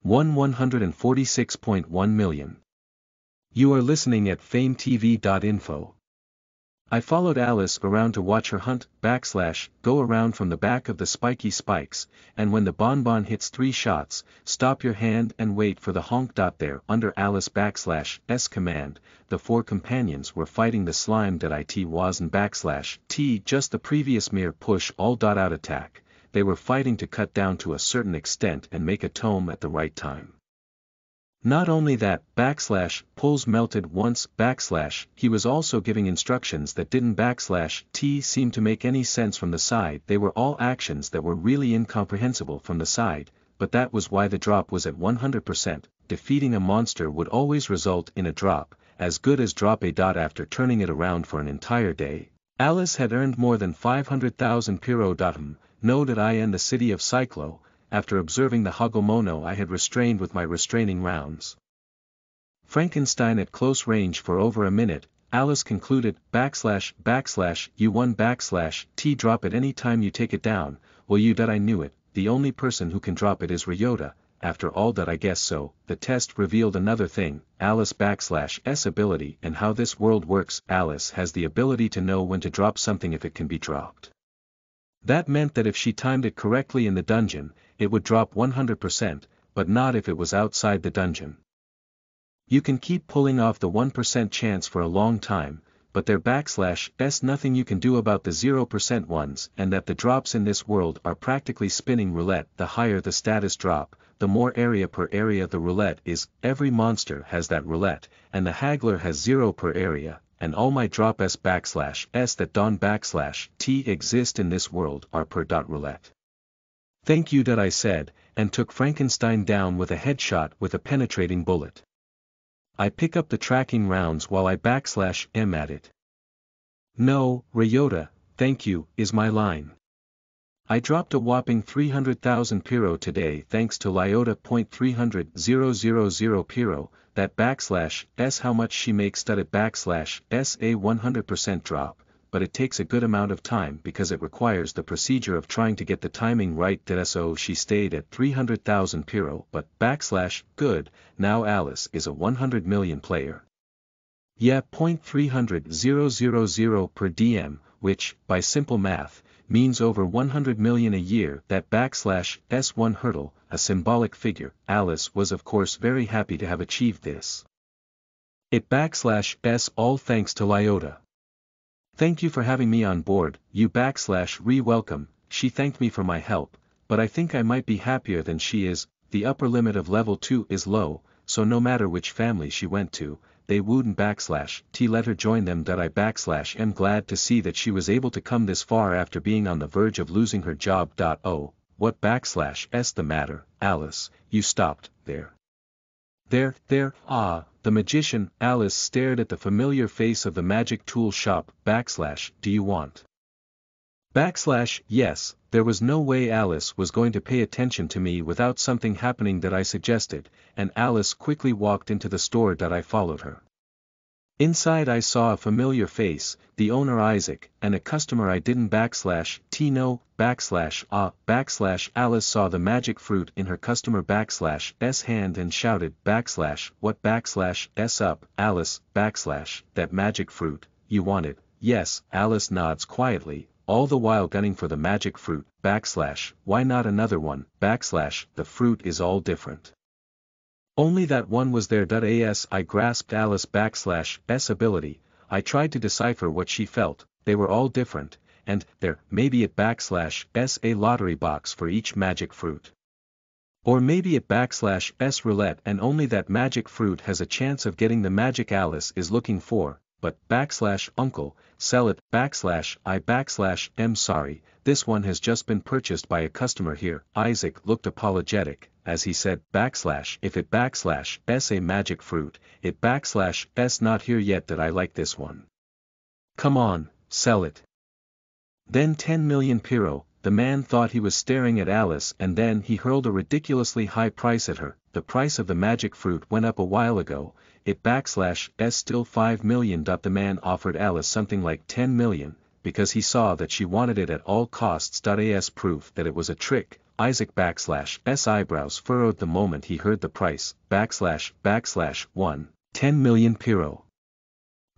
146.1 million. You are listening at FameTV.info. I followed Alice around to watch her hunt, go around from the back of the spiky spikes, and when the bonbon hits 3 shots, stop your hand and wait for the honk. There, under Alice /S command, the 4 companions were fighting the slime that it wasn't /T just the previous mere push all. Out attack, they were fighting to cut down to a certain extent and make a tome at the right time. Not only that, pulls melted once, he was also giving instructions that didn't T seem to make any sense from the side. They were all actions that were really incomprehensible from the side, but that was why the drop was at 100%. Defeating a monster would always result in a drop, as good as drop a. After turning it around for an entire day, Alice had earned more than 500,000 piro. Know that I in the city of Cyclo. After observing the Hagomono I had restrained with my restraining rounds. Frankenstein at close range for over a minute, Alice concluded, you won T drop it any time you take it down. Well you that I knew it, the only person who can drop it is Ryota. After all that I guess so. The test revealed another thing, Alice /S ability and how this world works. Alice has the ability to know when to drop something if it can be dropped. That meant that if she timed it correctly in the dungeon, it would drop 100%, but not if it was outside the dungeon. You can keep pulling off the 1% chance for a long time, but there /S nothing you can do about the 0% ones, and that the drops in this world are practically spinning roulette. The higher the status drop, the more area per area the roulette is. Every monster has that roulette, and the haggler has 0 per area. And all my drop S that don't T exist in this world are per roulette. Thank you that I said, and took Frankenstein down with a headshot with a penetrating bullet. I pick up the tracking rounds while I M at it. No, Ryota, thank you, is my line. I dropped a whopping 300,000 piro today thanks to Lyota. 300,000 piro, that /S how much she makes it /S a 100% drop, but it takes a good amount of time because it requires the procedure of trying to get the timing right. So she stayed at 300,000 piro, but good, now Alice is a 100 million player. Yeah, 0.300,000 per DM, which, by simple math, means over 100 million a year. That /S 1 hurdle, a symbolic figure. Alice was of course very happy to have achieved this. It /S all thanks to Lyota. Thank you for having me on board, you welcome. She thanked me for my help, but I think I might be happier than she is. The upper limit of level 2 is low, so no matter which family she went to, they wouldn't T let her join them. I am glad to see that she was able to come this far after being on the verge of losing her job. Oh, what /S the matter, Alice, you stopped, there. There, the magician. Alice stared at the familiar face of the magic tool shop. Do you want? Yes, there was no way Alice was going to pay attention to me without something happening that I suggested, and Alice quickly walked into the store. I followed her. Inside I saw a familiar face, the owner Isaac, and a customer I didn't know, Alice saw the magic fruit in her customer S hand and shouted what S up, Alice, that magic fruit, you want it? Yes, Alice nods quietly, all the while gunning for the magic fruit, why not another one, the fruit is all different. Only that one was there. As I grasped Alice S ability, I tried to decipher what she felt. They were all different, and there maybe it S a lottery box for each magic fruit. Or maybe it S roulette and only that magic fruit has a chance of getting the magic Alice is looking for, but uncle, sell it, I'm sorry, this one has just been purchased by a customer here. Isaac looked apologetic, as he said, if it S a magic fruit, it S not here yet that I like this one. Come on, sell it. Then 10 million piro, the man thought he was staring at Alice and then he hurled a ridiculously high price at her. The price of the magic fruit went up a while ago, it S still 5 million. The man offered Alice something like 10 million, because he saw that she wanted it at all costs. As proof that it was a trick, Isaac /S eyebrows furrowed the moment he heard the price, /1, 10 million Piro.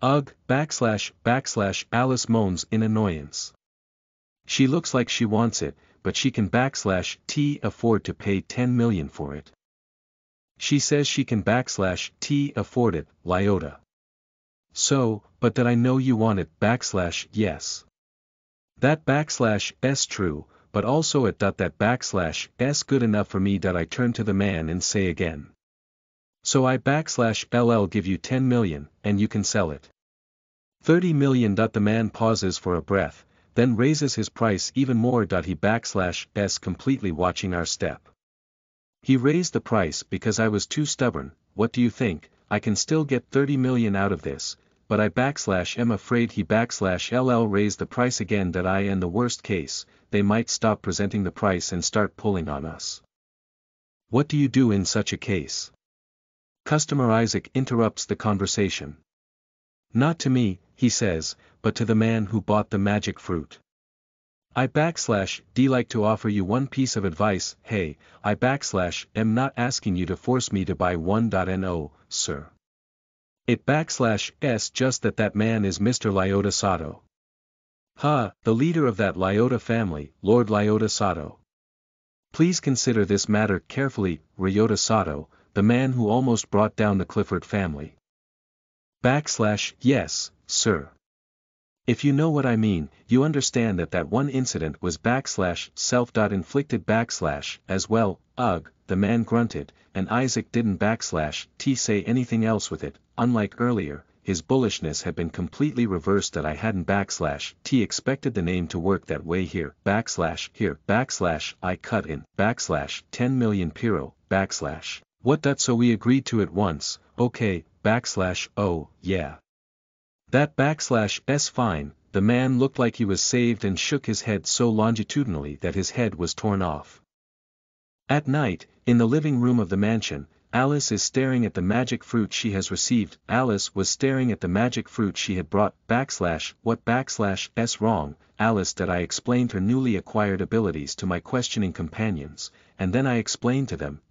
Ugh, Alice moans in annoyance. She looks like she wants it, but she can /T afford to pay 10 million for it. She says she can /T afford it, Lyota. So, but that I know you want it /yes. That /S true, but also at that /S good enough for me that I turn to the man and say again. So I /LL give you 10 million, and you can sell it. 30 million. The man pauses for a breath, then raises his price even more. He /S completely watching our step. He raised the price because I was too stubborn. What do you think? I can still get 30 million out of this, but I am afraid he /LL raised the price again. In the worst case, they might stop presenting the price and start pulling on us. What do you do in such a case? Customer Isaac interrupts the conversation. Not to me, he says, but to the man who bought the magic fruit. I /D like to offer you one piece of advice. Hey, I am not asking you to force me to buy one. No, sir. It /S just that man is Mr. Lyota Sato. The leader of that Lyota family, Lord Lyota Sato. Please consider this matter carefully, Ryota Sato, the man who almost brought down the Clifford family. Yes, sir. If you know what I mean, you understand that one incident was self-inflicted as well. Ugh, the man grunted, and Isaac didn't T say anything else with it. Unlike earlier, his bullishness had been completely reversed. That I hadn't T expected the name to work that way here. Here I cut in 10 million Piro what. So we agreed to it once. Okay, oh, yeah. That S fine. The man looked like he was saved and shook his head so longitudinally that his head was torn off. At night, in the living room of the mansion, Alice is staring at the magic fruit she has received. Alice was staring at the magic fruit she had brought. What S wrong, Alice? That I explained her newly acquired abilities to my questioning companions, and then I explained to them,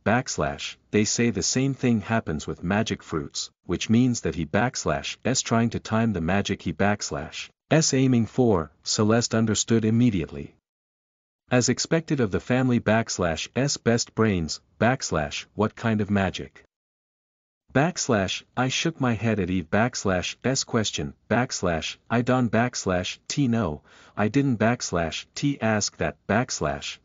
they say the same thing happens with magic fruits, which means that he S trying to time the magic he S aiming for. Celeste understood immediately. As expected of the family S best brains, what kind of magic? I shook my head at Eve S question, I don't T no, I didn't T ask that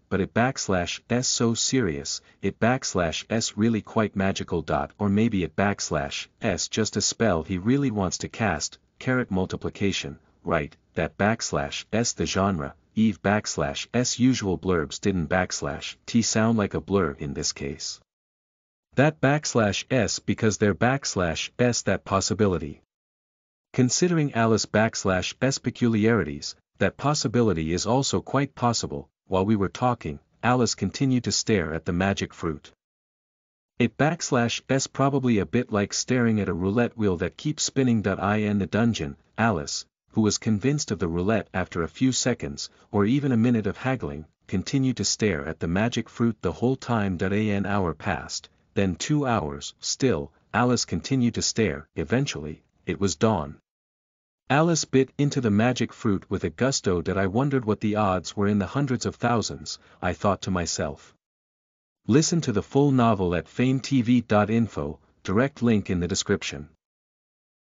but it S so serious, it S really quite magical. Or maybe it S just a spell he really wants to cast, caret multiplication, right, that S the genre. Eve S usual blurbs didn't T sound like a blur in this case. That S because they're S that possibility. Considering Alice S peculiarities, that possibility is also quite possible. While we were talking, Alice continued to stare at the magic fruit. It S probably a bit like staring at a roulette wheel that keeps spinning. In the dungeon, Alice, who was convinced of the roulette after a few seconds, or even a minute of haggling, continued to stare at the magic fruit the whole time. An hour passed, then 2 hours, still, Alice continued to stare. Eventually, it was dawn. Alice bit into the magic fruit with a gusto that I wondered what the odds were in the hundreds of thousands. I thought to myself. Listen to the full novel at FameTV.info, direct link in the description.